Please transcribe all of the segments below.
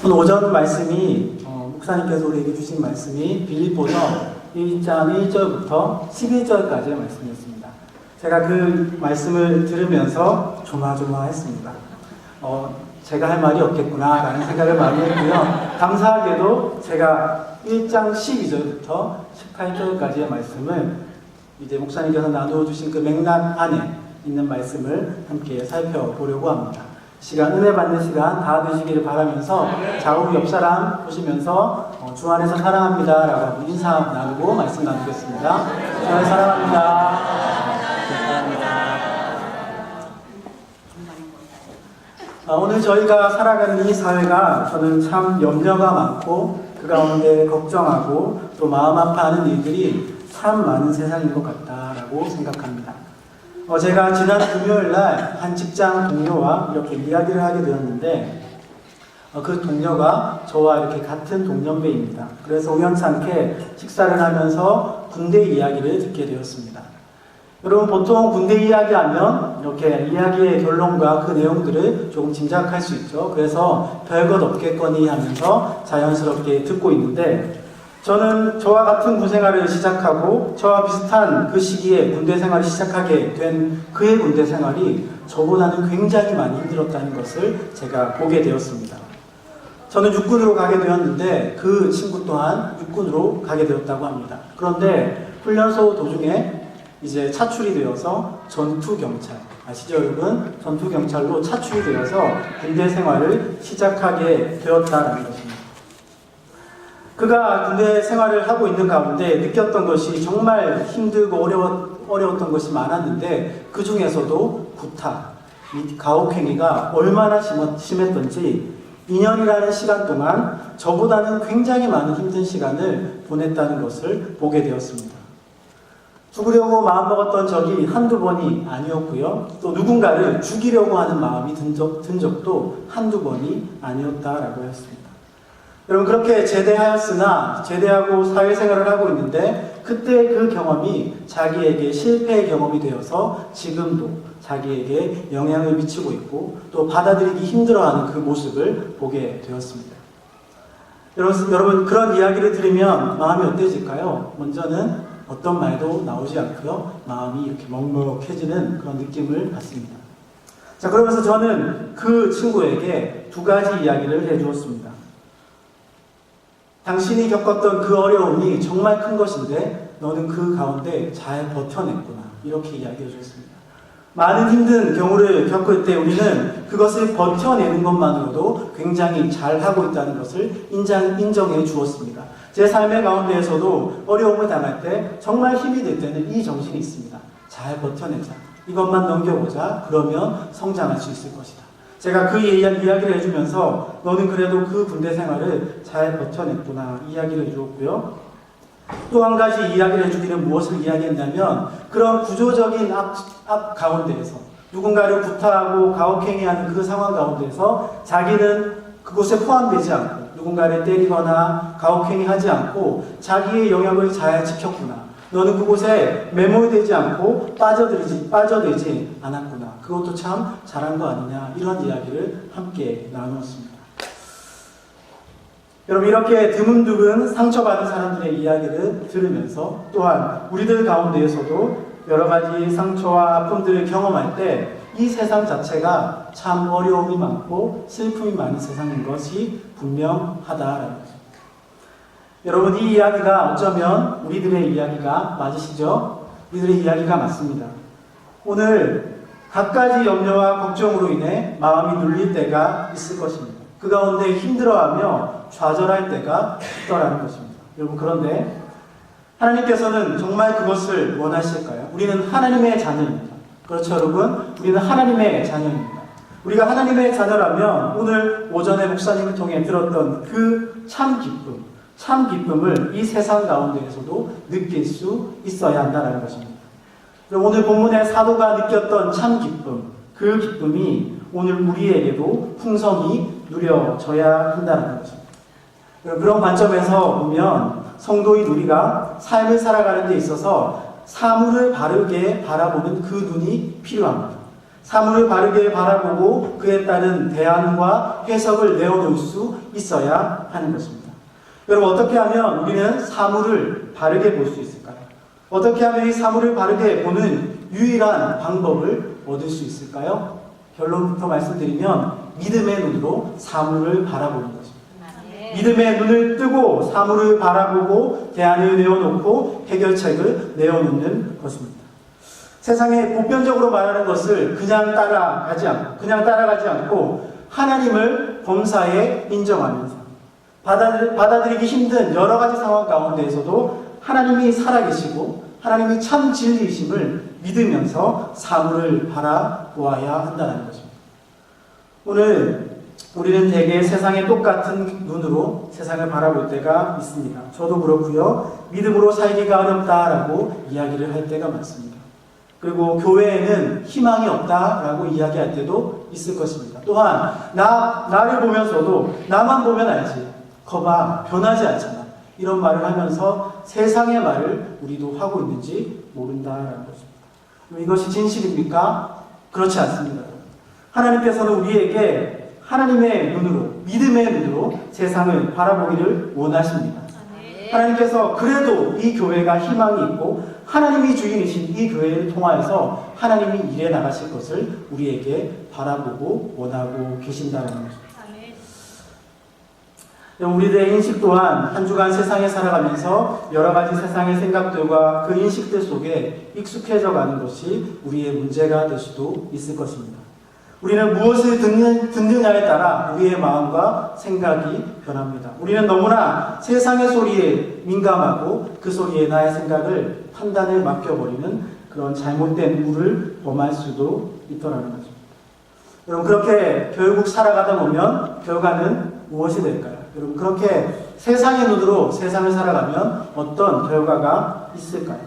오늘 오전 말씀이 목사님께서 우리에게 주신 말씀이 빌립보서 1장 1절부터 11절까지의 말씀이었습니다. 제가 그 말씀을 들으면서 조마조마했습니다. 제가 할 말이 없겠구나 라는 생각을 많이 했고요. 감사하게도 제가 1장 12절부터 18절까지의 말씀을 이제 목사님께서 나누어주신 그 맥락 안에 있는 말씀을 함께 살펴보려고 합니다. 시간, 은혜 받는 시간 다 되시기를 바라면서 좌우 옆 사람 보시면서 주 안에서 사랑합니다 라고 인사 나누고 말씀 나누겠습니다. 주 안에서 사랑합니다. 오늘 저희가 살아가는 이 사회가 저는 참 염려가 많고 그 가운데 걱정하고 또 마음 아파하는 일들이 참 많은 세상인 것 같다라고 생각합니다. 제가 지난 금요일날 한 직장 동료와 이렇게 이야기를 하게 되었는데 그 동료가 저와 이렇게 같은 동년배입니다. 그래서 우연찮게 식사를 하면서 군대 이야기를 듣게 되었습니다. 여러분 보통 군대 이야기하면 이렇게 이야기의 결론과 그 내용들을 조금 짐작할 수 있죠. 그래서 별것 없겠거니 하면서 자연스럽게 듣고 있는데 저는 저와 같은 군생활을 시작하고 저와 비슷한 그 시기에 군대 생활을 시작하게 된 그의 군대 생활이 저보다는 굉장히 많이 힘들었다는 것을 제가 보게 되었습니다. 저는 육군으로 가게 되었는데 그 친구 또한 육군으로 가게 되었다고 합니다. 그런데 훈련소 도중에 이제 차출이 되어서 전투경찰, 아시죠 여러분? 전투경찰로 차출이 되어서 군대 생활을 시작하게 되었다는 것입니다. 그가 군대 생활을 하고 있는 가운데 느꼈던 것이 정말 힘들고 어려웠던 것이 많았는데 그 중에서도 구타, 이 가혹행위가 얼마나 심했던지 2년이라는 시간 동안 저보다는 굉장히 많은 힘든 시간을 보냈다는 것을 보게 되었습니다. 죽으려고 마음먹었던 적이 한두 번이 아니었고요. 또 누군가를 죽이려고 하는 마음이 든 적도 한두 번이 아니었다라고 했습니다. 여러분 그렇게 제대하였으나 제대하고 사회생활을 하고 있는데 그때 그 경험이 자기에게 실패의 경험이 되어서 지금도 자기에게 영향을 미치고 있고 또 받아들이기 힘들어하는 그 모습을 보게 되었습니다. 여러분 그런 이야기를 들으면 마음이 어때질까요? 먼저는 어떤 말도 나오지 않고요. 마음이 이렇게 먹먹해지는 그런 느낌을 받습니다. 자, 그러면서 저는 그 친구에게 두 가지 이야기를 해주었습니다. 당신이 겪었던 그 어려움이 정말 큰 것인데 너는 그 가운데 잘 버텨냈구나. 이렇게 이야기해 주었습니다. 많은 힘든 경우를 겪을 때 우리는 그것을 버텨내는 것만으로도 굉장히 잘하고 있다는 것을 인정해 주었습니다. 제 삶의 가운데에서도 어려움을 당할 때 정말 힘이 들 때는 이 정신이 있습니다. 잘 버텨내자. 이것만 넘겨보자. 그러면 성장할 수 있을 것이다. 제가 그 이야기를 해주면서 너는 그래도 그 군대 생활을 잘 버텨냈구나 이야기를 해주었고요. 또 한 가지 이야기를 해주기는 무엇을 이야기했냐면 그런 구조적인 앞 가운데에서 누군가를 구타하고 가혹행위하는 그 상황 가운데에서 자기는 그곳에 포함되지 않고 누군가를 때리거나 가혹행위하지 않고 자기의 영역을 잘 지켰구나. 너는 그곳에 매몰되지 않고 빠져들지 않았구나. 그것도 참 잘한 거 아니냐. 이런 이야기를 함께 나누었습니다. 여러분 이렇게 드문드문 상처받은 사람들의 이야기를 들으면서 또한 우리들 가운데에서도 여러 가지 상처와 아픔들을 경험할 때 이 세상 자체가 참 어려움이 많고 슬픔이 많은 세상인 것이 분명하다라는 것입니다. 여러분 이 이야기가 어쩌면 우리들의 이야기가 맞으시죠? 우리들의 이야기가 맞습니다. 오늘 갖가지 염려와 걱정으로 인해 마음이 눌릴 때가 있을 것입니다. 그 가운데 힘들어하며 좌절할 때가 있더라는 것입니다. 여러분 그런데 하나님께서는 정말 그것을 원하실까요? 우리는 하나님의 자녀입니다. 그렇죠 여러분? 우리는 하나님의 자녀입니다. 우리가 하나님의 자녀라면 오늘 오전에 목사님을 통해 들었던 그 참 기쁨을 이 세상 가운데에서도 느낄 수 있어야 한다는 것입니다. 오늘 본문의 사도가 느꼈던 참 기쁨, 그 기쁨이 오늘 우리에게도 풍성히 누려져야 한다는 것입니다. 그런 관점에서 보면 성도인 우리가 삶을 살아가는 데 있어서 사물을 바르게 바라보는 그 눈이 필요합니다. 사물을 바르게 바라보고 그에 따른 대안과 해석을 내어놓을 수 있어야 하는 것입니다. 여러분, 어떻게 하면 우리는 사물을 바르게 볼 수 있을까요? 어떻게 하면 이 사물을 바르게 보는 유일한 방법을 얻을 수 있을까요? 결론부터 말씀드리면 믿음의 눈으로 사물을 바라보는 것입니다. 믿음의 눈을 뜨고 사물을 바라보고 대안을 내어놓고 해결책을 내어놓는 것입니다. 세상에 보편적으로 말하는 것을 그냥 따라가지 않고 하나님을 범사에 인정하면서 받아들이기 힘든 여러 가지 상황 가운데에서도 하나님이 살아계시고 하나님이 참 진리이심을 믿으면서 사물을 바라보아야 한다는 것입니다. 오늘 우리는 대개 세상의 똑같은 눈으로 세상을 바라볼 때가 있습니다. 저도 그렇고요. 믿음으로 살기가 어렵다라고 이야기를 할 때가 많습니다. 그리고 교회에는 희망이 없다라고 이야기할 때도 있을 것입니다. 또한 나를 보면서도 나만 보면 알지. 거봐, 변하지 않잖아. 이런 말을 하면서 세상의 말을 우리도 하고 있는지 모른다라는 것입니다. 이것이 진실입니까? 그렇지 않습니다. 하나님께서는 우리에게 하나님의 눈으로, 믿음의 눈으로 세상을 바라보기를 원하십니다. 하나님께서 그래도 이 교회가 희망이 있고 하나님이 주인이신 이 교회를 통하여서 하나님이 일해 나가실 것을 우리에게 바라보고 원하고 계신다는 것입니다. 우리들의 인식 또한 한 주간 세상에 살아가면서 여러 가지 세상의 생각들과 그 인식들 속에 익숙해져 가는 것이 우리의 문제가 될 수도 있을 것입니다. 우리는 무엇을 듣느냐에 따라 우리의 마음과 생각이 변합니다. 우리는 너무나 세상의 소리에 민감하고 그 소리에 나의 생각을 판단을 맡겨버리는 그런 잘못된 우를 범할 수도 있더라는 것입니다. 여러분, 그렇게 결국 살아가다 보면 결과는 무엇이 될까요? 여러분, 그렇게 세상의 눈으로 세상을 살아가면 어떤 결과가 있을까요?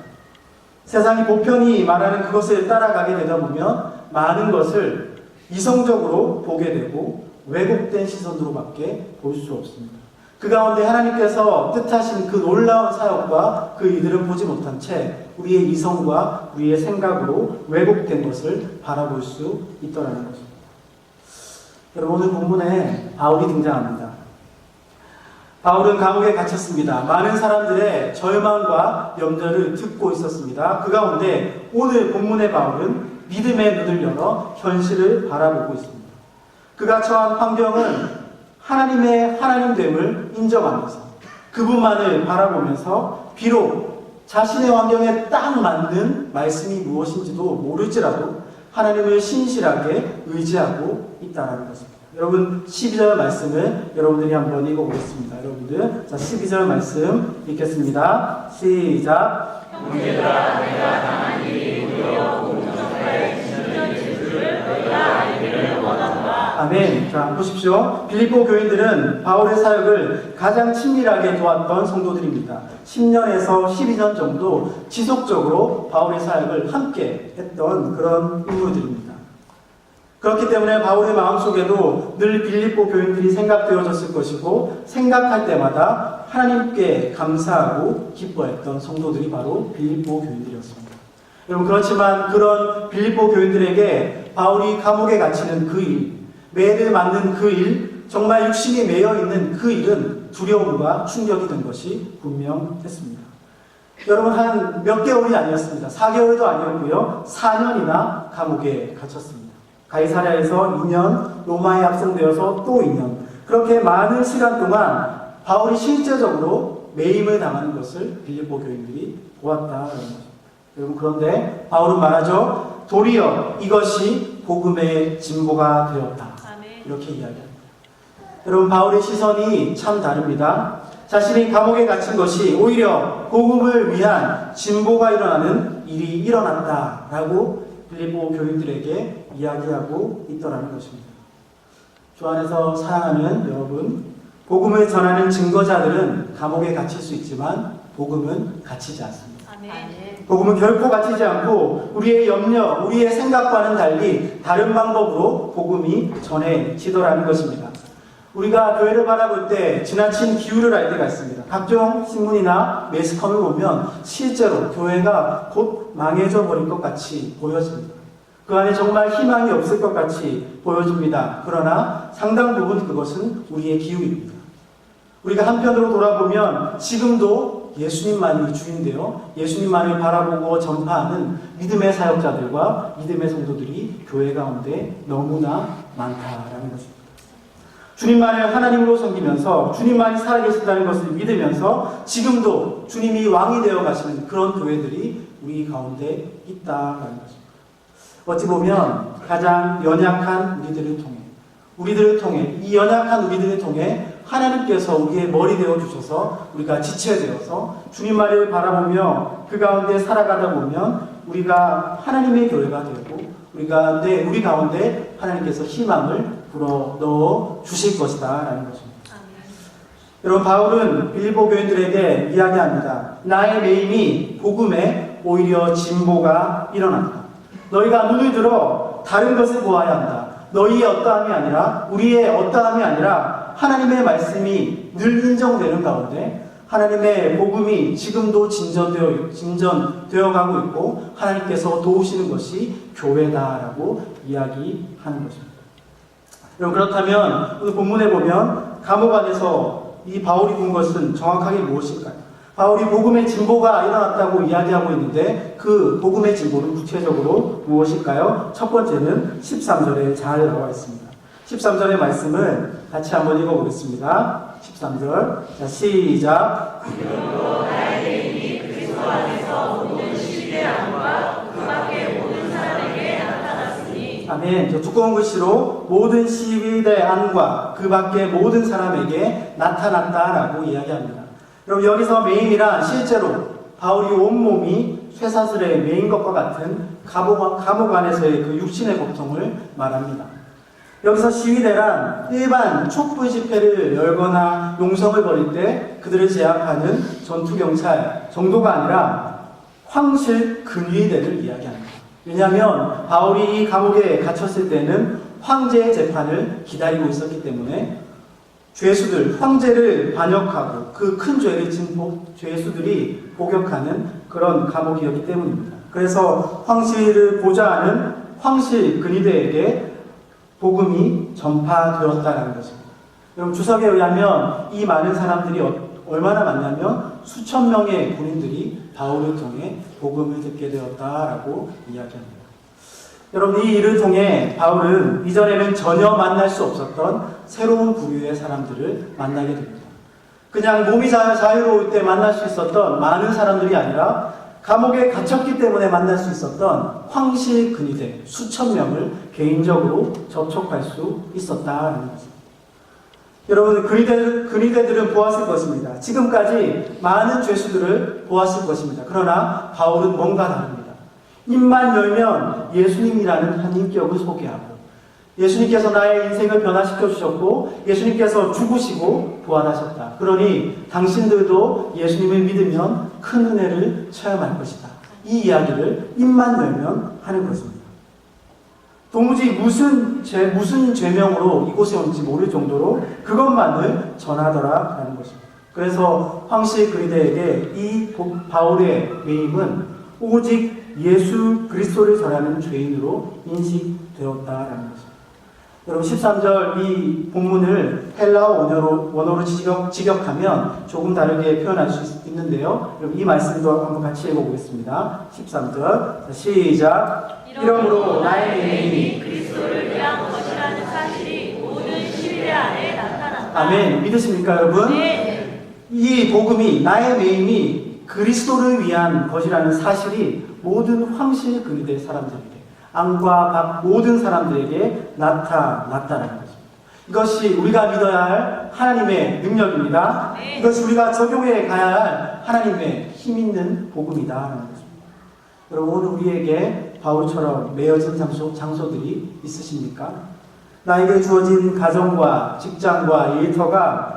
세상이 보편이 말하는 그것을 따라가게 되다 보면 많은 것을 이성적으로 보게 되고 왜곡된 시선으로밖에 볼 수 없습니다. 그 가운데 하나님께서 뜻하신 그 놀라운 사역과 그 이들은 보지 못한 채 우리의 이성과 우리의 생각으로 왜곡된 것을 바라볼 수 있더라는 것입니다. 여러분, 오늘 본문에 바울이 등장합니다. 바울은 감옥에 갇혔습니다. 많은 사람들의 절망과 염려를 듣고 있었습니다. 그 가운데 오늘 본문의 바울은 믿음의 눈을 열어 현실을 바라보고 있습니다. 그가 처한 환경은 하나님의 하나님됨을 인정하면서 그분만을 바라보면서 비록 자신의 환경에 딱 맞는 말씀이 무엇인지도 모를지라도 하나님을 신실하게 의지하고 있다는 것입니다. 여러분, 12절 말씀을 여러분들이 한번 읽어보겠습니다. 여러분들, 자, 12절 말씀 읽겠습니다. 시작. 형제들아, 내가 당한 일이 우리여 공동체의 진정한 진술을 너희가 알기를 원한다. 아멘. 자, 보십시오. 빌립보 교인들은 바울의 사역을 가장 친밀하게 도왔던 성도들입니다. 10년에서 12년 정도 지속적으로 바울의 사역을 함께 했던 그런 인물들입니다. 그렇기 때문에 바울의 마음속에도 늘 빌립보 교인들이 생각되어졌을 것이고 생각할 때마다 하나님께 감사하고 기뻐했던 성도들이 바로 빌립보 교인들이었습니다. 여러분, 그렇지만 그런 빌립보 교인들에게 바울이 감옥에 갇히는 그 일, 매를 맞는 그 일, 정말 육신이 매여있는 그 일은 두려움과 충격이 된 것이 분명했습니다. 여러분, 한 몇 개월이 아니었습니다. 4개월도 아니었고요. 4년이나 감옥에 갇혔습니다. 가이사랴에서 2년, 로마에 합성되어서 또 2년. 그렇게 많은 시간 동안 바울이 실제적으로 매임을 당하는 것을 빌립보 교인들이 보았다는 것입니다. 여러분, 그런데 바울은 말하죠. 도리어 이것이 복음의 진보가 되었다. 이렇게 이야기합니다. 여러분, 바울의 시선이 참 다릅니다. 자신이 감옥에 갇힌 것이 오히려 복음을 위한 진보가 일어나는 일이 일어났다라고 빌립보 교인들에게 이야기하고 있더라는 것입니다. 주 안에서 사랑하는 여러분, 복음을 전하는 증거자들은 감옥에 갇힐 수 있지만 복음은 갇히지 않습니다. 복음은 결코 갇히지 않고 우리의 염려, 우리의 생각과는 달리 다른 방법으로 복음이 전해지더라는 것입니다. 우리가 교회를 바라볼 때 지나친 기후를 알 때가 있습니다. 각종 신문이나 매스컴을 보면 실제로 교회가 곧 망해져 버릴 것 같이 보여집니다. 그 안에 정말 희망이 없을 것 같이 보여집니다. 그러나 상당 부분 그것은 우리의 기우입니다. 우리가 한편으로 돌아보면 지금도 예수님만이 주인데요. 예수님만을 바라보고 전파하는 믿음의 사역자들과 믿음의 성도들이 교회 가운데 너무나 많다라는 것입니다. 주님만을 하나님으로 섬기면서 주님만이 살아계신다는 것을 믿으면서 지금도 주님이 왕이 되어 가시는 그런 교회들이 우리 가운데 있다라는 것입니다. 어찌 보면 가장 연약한 우리들을 통해 이 연약한 우리들을 통해 하나님께서 우리의 머리 되어 주셔서 우리가 지체 되어서 주님만을 바라보며 그 가운데 살아가다 보면 우리가 하나님의 교회가 되고 우리 가운데 하나님께서 희망을 불어 넣어 주실 것이다 라는 것입니다. 여러분, 바울은 빌립보 교인들에게 이야기합니다. 나의 매임이 복음에 오히려 진보가 일어난다. 너희가 눈을 들어 다른 것을 보아야 한다. 너희의 어떠함이 아니라 우리의 어떠함이 아니라 하나님의 말씀이 늘 인정되는 가운데 하나님의 복음이 지금도 진전되어 가고 있고 하나님께서 도우시는 것이 교회다라고 이야기하는 것입니다. 여러분, 그렇다면 오늘 본문에 보면 감옥 안에서 이 바울이 본 것은 정확하게 무엇일까요? 바울이 복음의 진보가 일어났다고 이야기하고 있는데 그 복음의 진보는 구체적으로 무엇일까요? 첫 번째는 13절에 잘 나와 있습니다. 13절의 말씀을 같이 한번 읽어보겠습니다. 13절. 자, 시작. 그러므로 나의 이름이 그리스도 안에서 모든 시대함과 그 밖에 모든 사람에게 나타났으니. 아멘. 저 두꺼운 글씨로 모든 시대 안과 그 밖에 모든 사람에게 나타났다라고 이야기합니다. 여러분, 여기서 매임이란 실제로 바울이 온몸이 쇠사슬에 매인 것과 같은 감옥 안에서의 그 육신의 고통을 말합니다. 여기서 시위대란 일반 촛불 집회를 열거나 농성을 벌일 때 그들을 제압하는 전투경찰 정도가 아니라 황실 근위대를 이야기합니다. 왜냐하면 바울이 이 감옥에 갇혔을 때는 황제의 재판을 기다리고 있었기 때문에 죄수들, 황제를 반역하고 그 큰 죄를 진 죄수들이 복역하는 그런 감옥이었기 때문입니다. 그래서 황실을 보좌하는 황실 근위대에게 복음이 전파되었다는 것입니다. 여러분, 주석에 의하면 이 많은 사람들이 얼마나 많냐면 수천 명의 군인들이 바울을 통해 복음을 듣게 되었다라고 이야기합니다. 여러분, 이 일을 통해 바울은 이전에는 전혀 만날 수 없었던 새로운 부류의 사람들을 만나게 됩니다. 그냥 몸이 자유로울 때 만날 수 있었던 많은 사람들이 아니라 감옥에 갇혔기 때문에 만날 수 있었던 황실 근위대 수천 명을 개인적으로 접촉할 수 있었다는 것입니다. 여러분, 근위대들은 보았을 것입니다. 지금까지 많은 죄수들을 보았을 것입니다. 그러나 바울은 뭔가 다릅니다. 입만 열면 예수님이라는 한 인격을 소개하고 예수님께서 나의 인생을 변화시켜 주셨고 예수님께서 죽으시고 부활하셨다. 그러니 당신들도 예수님을 믿으면 큰 은혜를 체험할 것이다. 이 이야기를 입만 열면 하는 것입니다. 도무지 무슨 죄명으로 이곳에 온지 모를 정도로 그것만을 전하더라라는 것입니다. 그래서 황실 근위대에게 이 바울의 매임은 오직 예수 그리스도를 전하는 죄인으로 인식되었다라는 것입니다. 여러분, 13절 이 본문을 헬라어 원어로 직역하면 조금 다르게 표현할 수 있는데요. 여러분, 이 말씀도 한번 같이 읽어보겠습니다. 13절 시작. 이러므로 나의 매임이 그리스도를 위한 것이라는 사실이 모든 시대 안에 나타났다. 아멘. 믿으십니까, 여러분? 네. 이 복음이, 나의 매임이 그리스도를 위한 것이라는 사실이 모든 황실 근위대 사람들에게, 안과 밖 모든 사람들에게 나타났다는 것입니다. 이것이 우리가 믿어야 할 하나님의 능력입니다. 네. 이것이 우리가 적용해 가야 할 하나님의 힘 있는 복음이다라는 것입니다. 여러분, 오늘 우리에게 바울처럼 매어진 장소들이 있으십니까? 나에게 주어진 가정과 직장과 일터가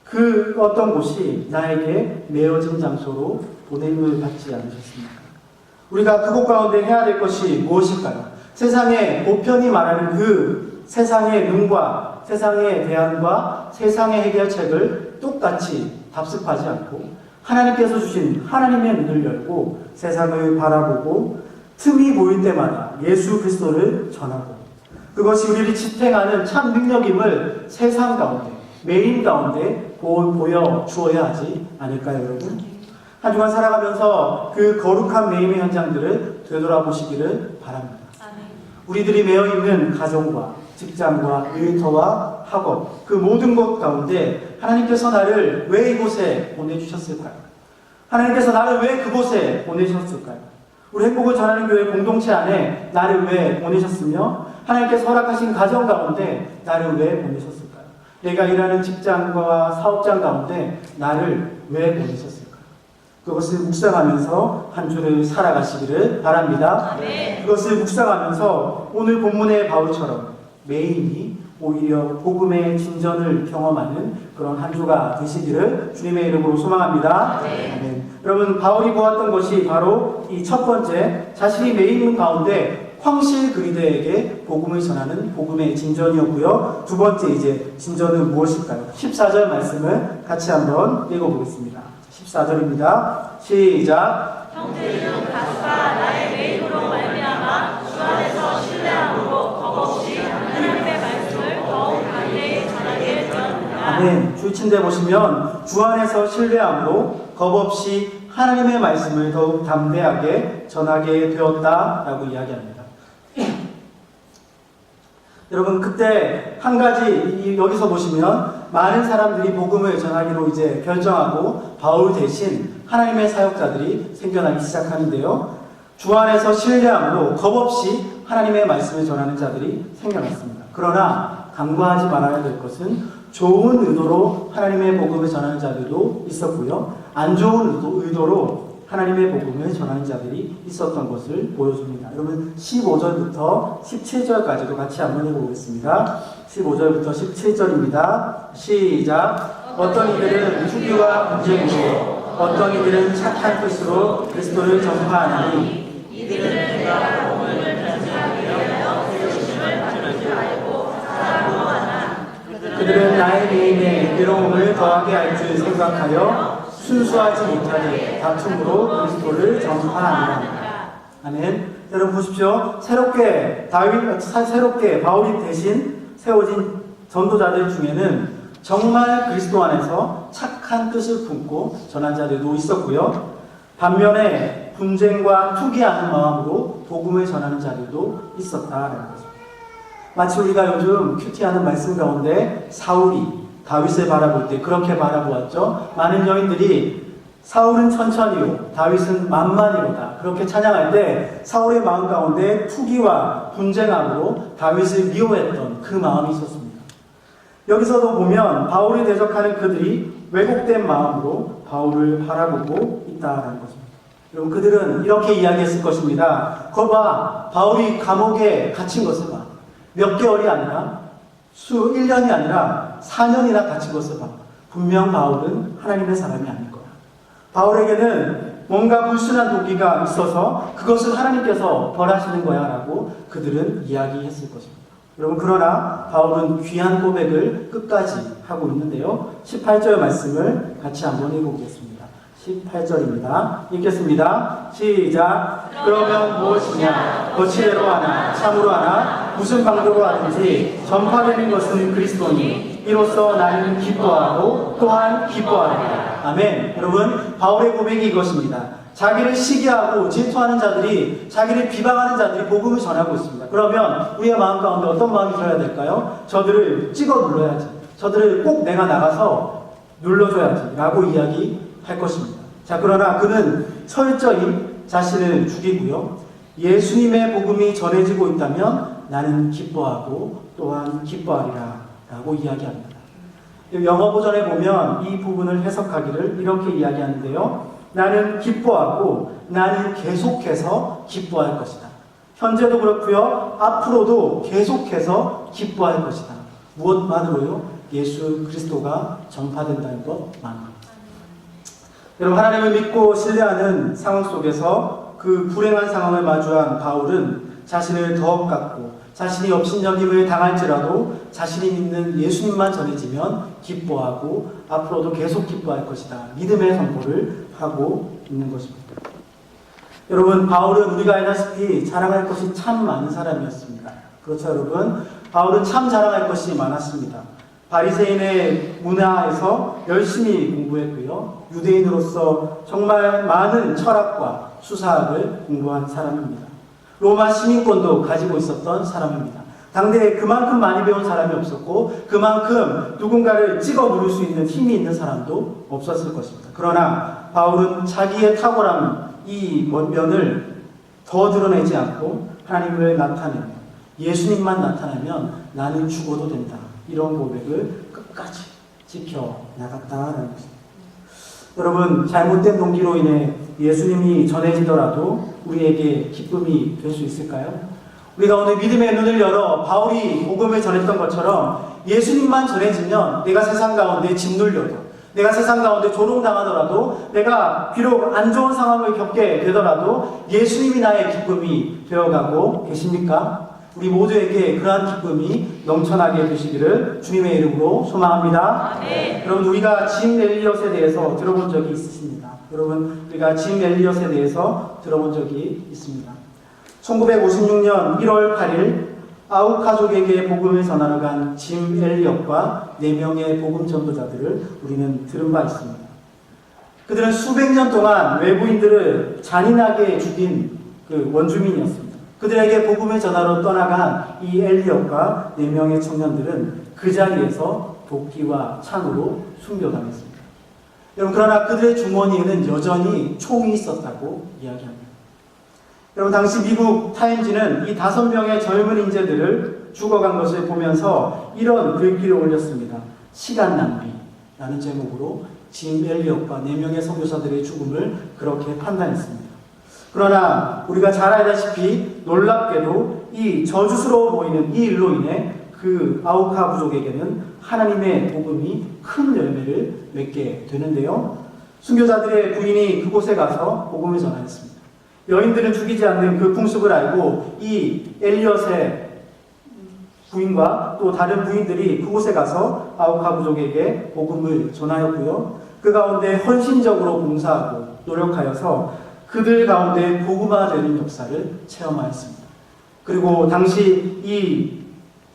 그 어떤 곳이 나에게 매어진 장소로 보냄을 받지 않으셨습니까? 우리가 그곳 가운데 해야 될 것이 무엇일까요? 세상에 보편이 말하는 그 세상의 눈과 세상의 대안과 세상의 해결책을 똑같이 답습하지 않고 하나님께서 주신 하나님의 눈을 열고 세상을 바라보고 틈이 보일 때마다 예수 그리스도를 전하고 그것이 우리를 지탱하는 참 능력임을 세상 가운데, 매인 가운데 보여 주어야 하지 않을까요, 여러분? 한 주간 살아가면서 그 거룩한 매임의 현장들을 되돌아보시기를 바랍니다. 우리들이 매여 있는 가정과 직장과 일터와 학업, 그 모든 것 가운데 하나님께서 나를 왜 이곳에 보내주셨을까요? 하나님께서 나를 왜 그곳에 보내셨을까요? 우리 행복을 전하는 교회 공동체 안에 나를 왜 보내셨으며 하나님께서 허락하신 가정 가운데 나를 왜 보내셨을까요? 내가 일하는 직장과 사업장 가운데 나를 왜 보내셨을까요? 그것을 묵상하면서 한 주를 살아가시기를 바랍니다. 그것을 묵상하면서 오늘 본문의 바울처럼 매일이 오히려 복음의 진전을 경험하는 그런 한 주가 되시기를 주님의 이름으로 소망합니다. 아멘. 여러분, 바울이 보았던 것이 바로 이 첫 번째, 자신이 매인 가운데 황실 그리스도에게 복음을 전하는 복음의 진전이었고요. 두 번째 이제 진전은 무엇일까요? 14절 말씀을 같이 한번 읽어보겠습니다. 14절입니다. 시작. 형제는 가수가 나의 매임으로 말미암아 주 안에서 신뢰함으로 겁없이 하나님의 말씀을 더욱 담대히 전하게 되었느니라. 아멘. 주일침대 보시면 주 안에서 신뢰함으로 겁없이 하나님의 말씀을 더욱 담대하게 전하게 되었다라고 이야기합니다. 여러분, 그때 한 가지 여기서 보시면 많은 사람들이 복음을 전하기로 이제 결정하고 바울 대신 하나님의 사역자들이 생겨나기 시작하는데요. 주 안에서 신뢰함으로 겁없이 하나님의 말씀을 전하는 자들이 생겨났습니다. 그러나 간과하지 말아야 될 것은 좋은 의도로 하나님의 복음을 전하는 자들도 있었고요. 안 좋은 의도로 하나님의 복음을 전하는 자들이 있었던 것을 보여줍니다. 여러분, 15절부터 17절까지도 같이 한번 해보겠습니다. 15절부터 17절입니다. 시작. 어떤 이들은 투기와 분쟁으로, 어떤 이들은 착한 뜻으로 그리스도를 전파하나니, 이들은 내가 복음을 전하기 위하여 세우심을 받는 줄 알고 사랑으로 하나. 그들은 나의 매임에 괴로움을 더하게 할 줄 생각하여 순수하지 못하게 다툼으로 그리스도를 전파하느니라. 아멘. 여러분 보십시오. 새롭게 바울이 대신 세워진 전도자들 중에는 정말 그리스도 안에서 착한 뜻을 품고 전한 자들도 있었고요. 반면에 분쟁과 투기하는 마음으로 복음을 전하는 자들도 있었다라는 거죠. 마치 우리가 요즘 큐티하는 말씀 가운데 사울이 다윗을 바라볼 때 그렇게 바라보았죠. 많은 여인들이 사울은 천천히요, 다윗은 만만히로다. 그렇게 찬양할 때 사울의 마음 가운데 투기와 분쟁함으로 다윗을 미워했던 그 마음이 있었습니다. 여기서도 보면 바울을 대적하는 그들이 왜곡된 마음으로 바울을 바라보고 있다는 것입니다. 여러분, 그들은 이렇게 이야기했을 것입니다. 거봐, 바울이 감옥에 갇힌 것을 봐. 몇 개월이 아니라 1년이 아니라 4년이나 갇힌 것을 봐. 분명 바울은 하나님의 사람이 아닐 거야. 바울에게는 뭔가 불순한 도기가 있어서 그것을 하나님께서 벌하시는 거야 라고 그들은 이야기했을 것입니다. 여러분, 그러나 바울은 귀한 고백을 끝까지 하고 있는데요. 18절 말씀을 같이 한번 읽어보겠습니다. 18절입니다. 읽겠습니다. 시작. 그러면 무엇이냐? 거칠대로 하나, 참으로 하나, 무슨 방도로 하든지 전파되는 것은 그리스도니 이로써 나는 기뻐하고 또한 기뻐하리라. 아멘. 여러분, 바울의 고백이 이것입니다. 자기를 시기하고 질투하는 자들이, 자기를 비방하는 자들이 복음을 전하고 있습니다. 그러면 우리의 마음 가운데 어떤 마음이 들어야 될까요? 저들을 찍어 눌러야지, 저들을 꼭 내가 나가서 눌러줘야지 라고 이야기할 것입니다. 자, 그러나 그는 철저히 자신을 죽이고요, 예수님의 복음이 전해지고 있다면 나는 기뻐하고 또한 기뻐하리라 라고 이야기합니다. 영어 버전에 보면 이 부분을 해석하기를 이렇게 이야기하는데요. 나는 기뻐하고 나는 계속해서 기뻐할 것이다. 현재도 그렇고요, 앞으로도 계속해서 기뻐할 것이다. 무엇만으로요? 예수 그리스도가 전파된다는 것만으로. 여러분, 하나님을 믿고 신뢰하는 상황 속에서 그 불행한 상황을 마주한 바울은 자신을 더 깎고 자신이 업신여김을 당할지라도 자신이 믿는 예수님만 전해지면 기뻐하고 앞으로도 계속 기뻐할 것이다. 믿음의 선포를 하고 있는 것입니다. 여러분, 바울은 우리가 알다시피 자랑할 것이 참 많은 사람이었습니다. 그렇죠, 여러분? 바울은 참 자랑할 것이 많았습니다. 바리새인의 문화에서 열심히 공부했고요. 유대인으로서 정말 많은 철학과 수사학을 공부한 사람입니다. 로마 시민권도 가지고 있었던 사람입니다. 당대에 그만큼 많이 배운 사람이 없었고 그만큼 누군가를 찍어 누를 수 있는 힘이 있는 사람도 없었을 것입니다. 그러나 바울은 자기의 탁월한 이 면을 더 드러내지 않고 하나님을 나타내며 예수님만 나타나면 나는 죽어도 된다. 이런 고백을 끝까지 지켜나갔다는 것입니다. 여러분, 잘못된 동기로 인해 예수님이 전해지더라도 우리에게 기쁨이 될 수 있을까요? 우리가 오늘 믿음의 눈을 열어 바울이 복음을 전했던 것처럼 예수님만 전해지면 내가 세상 가운데 짓눌려도, 내가 세상 가운데 조롱당하더라도, 내가 비록 안 좋은 상황을 겪게 되더라도 예수님이 나의 기쁨이 되어가고 계십니까? 우리 모두에게 그러한 기쁨이 넘쳐나게 되시기를 주님의 이름으로 소망합니다. 아멘. 여러분, 우리가 짐 엘리엇에 대해서 들어본 적이 있으십니다. 여러분, 우리가 짐 엘리엇에 대해서 들어본 적이 있습니다. 1956년 1월 8일 아웃 가족에게 복음을 전하러 간 짐 엘리엇과 4명의 복음 전도자들을 우리는 들은 바 있습니다. 그들은 수백 년 동안 외부인들을 잔인하게 죽인 그 원주민이었습니다. 그들에게 복음을 전하러 떠나간 이 엘리엇과 4명의 청년들은 그 자리에서 도끼와 창으로 순교당했습니다. 여러분, 그러나 그들의 주머니에는 여전히 총이 있었다고 이야기합니다. 여러분, 당시 미국 타임지는 이 5명의 젊은 인재들을 죽어간 것을 보면서 이런 글귀를 올렸습니다. 시간 낭비라는 제목으로 짐 엘리엇과 4명의 선교사들의 죽음을 그렇게 판단했습니다. 그러나 우리가 잘 알다시피 놀랍게도 이 저주스러워 보이는 이 일로 인해 그 아우카 부족에게는 하나님의 복음이 큰 열매를 맺게 되는데요. 순교자들의 부인이 그곳에 가서 복음을 전하였습니다. 여인들은 죽이지 않는 그 풍습을 알고 이 엘리엇의 부인과 또 다른 부인들이 그곳에 가서 아우카 부족에게 복음을 전하였고요. 그 가운데 헌신적으로 봉사하고 노력하여서 그들 가운데 복음화되는 역사를 체험하였습니다. 그리고 당시 이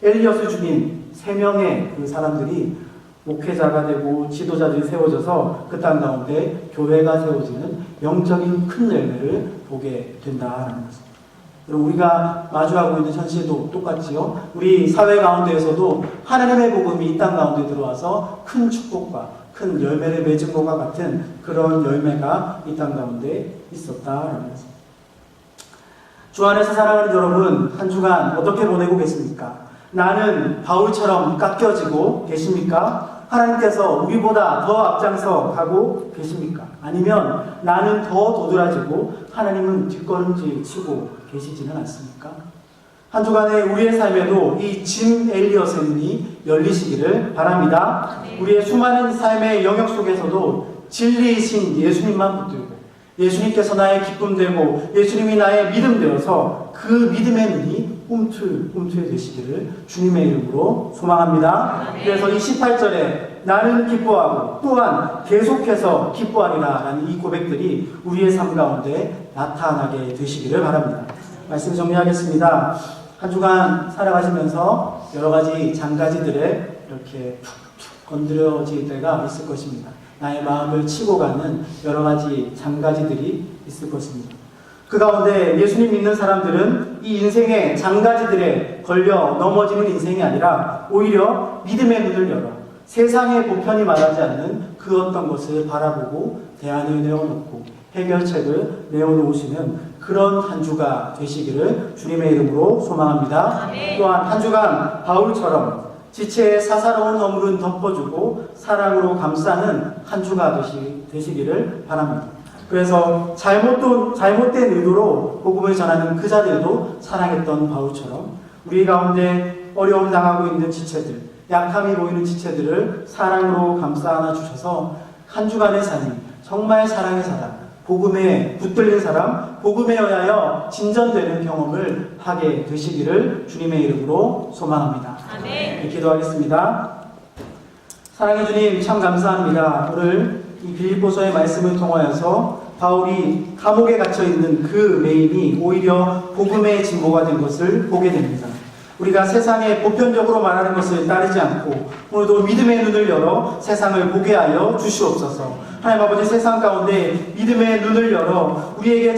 엘리엇을 죽인 3명의 그 사람들이 목회자가 되고 지도자들이 세워져서 그 땅 가운데 교회가 세워지는 영적인 큰 열매를 보게 된다는 것입니다. 그리고 우리가 마주하고 있는 현실도 똑같지요. 우리 사회 가운데에서도 하나님의 복음이 이 땅 가운데 들어와서 큰 축복과 큰 열매를 맺은 것과 같은 그런 열매가 이 땅 가운데 있었다는 것입니다. 주 안에서 사랑하는 여러분, 한 주간 어떻게 보내고 계십니까? 나는 바울처럼 깎여지고 계십니까? 하나님께서 우리보다 더 앞장서 가고 계십니까? 아니면 나는 더 도드라지고 하나님은 뒷걸음질 치고 계시지는 않습니까? 한 주간에 우리의 삶에도 이 짐 엘리엇의 눈이 열리시기를 바랍니다. 우리의 수많은 삶의 영역 속에서도 진리이신 예수님만 붙들고 예수님께서 나의 기쁨 되고 예수님이 나의 믿음 되어서 그 믿음의 눈이 꿈틀꿈틀 되시기를 주님의 이름으로 소망합니다. 그래서 이 18절에 나는 기뻐하고 또한 계속해서 기뻐하리라 라는 이 고백들이 우리의 삶 가운데 나타나게 되시기를 바랍니다. 말씀 정리하겠습니다. 한 주간 살아가시면서 여러 가지 장가지들에 이렇게 툭툭 건드려질 때가 있을 것입니다. 나의 마음을 치고 가는 여러 가지 장가지들이 있을 것입니다. 그 가운데 예수님 믿는 사람들은 이 인생의 장가지들에 걸려 넘어지는 인생이 아니라 오히려 믿음의 눈을 열어 세상의 보편이 말하지 않는 그 어떤 것을 바라보고 대안을 내어놓고 해결책을 내어놓으시는 그런 한 주가 되시기를 주님의 이름으로 소망합니다. 또한 한 주간 바울처럼 지체의 사사로운 허물은 덮어주고 사랑으로 감싸는 한 주가 되시기를 바랍니다. 그래서 잘못된 의도로 복음을 전하는 그 자들도 사랑했던 바울처럼 우리 가운데 어려움 당하고 있는 지체들, 약함이 보이는 지체들을 사랑으로 감싸 안아 주셔서 한 주간의 삶이 정말 사랑의 사람, 복음에 붙들린 사람, 복음에 의하여 진전되는 경험을 하게 되시기를 주님의 이름으로 소망합니다. 아멘. 기도하겠습니다. 사랑해 주님, 참 감사합니다. 오늘 이 빌립보서의 말씀을 통하여서 바울이 감옥에 갇혀 있는 그 메인이 오히려 복음의 진보가 된 것을 보게 됩니다. 우리가 세상에 보편적으로 말하는 것을 따르지 않고 오늘도 믿음의 눈을 열어 세상을 보게 하여 주시옵소서. 하나님 아버지, 세상 가운데 믿음의 눈을 열어 우리에게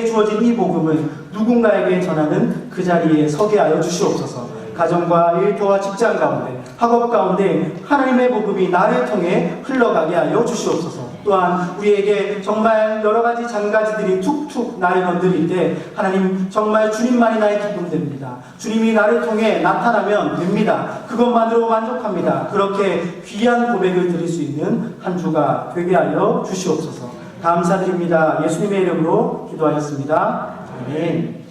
주어진 이 복음을 누군가에게 전하는 그 자리에 서게 하여 주시옵소서. 가정과 일터와 직장 가운데, 학업 가운데 하나님의 복음이 나를 통해 흘러가게 하여 주시옵소서. 또한 우리에게 정말 여러 가지 잔가지들이 툭툭 나를 건드릴 때 하나님, 정말 주님만이 나의 기쁨 됩니다. 주님이 나를 통해 나타나면 됩니다. 그것만으로 만족합니다. 그렇게 귀한 고백을 드릴 수 있는 한 주가 되게 하여 주시옵소서. 감사드립니다. 예수님의 이름으로 기도하였습니다. 아멘.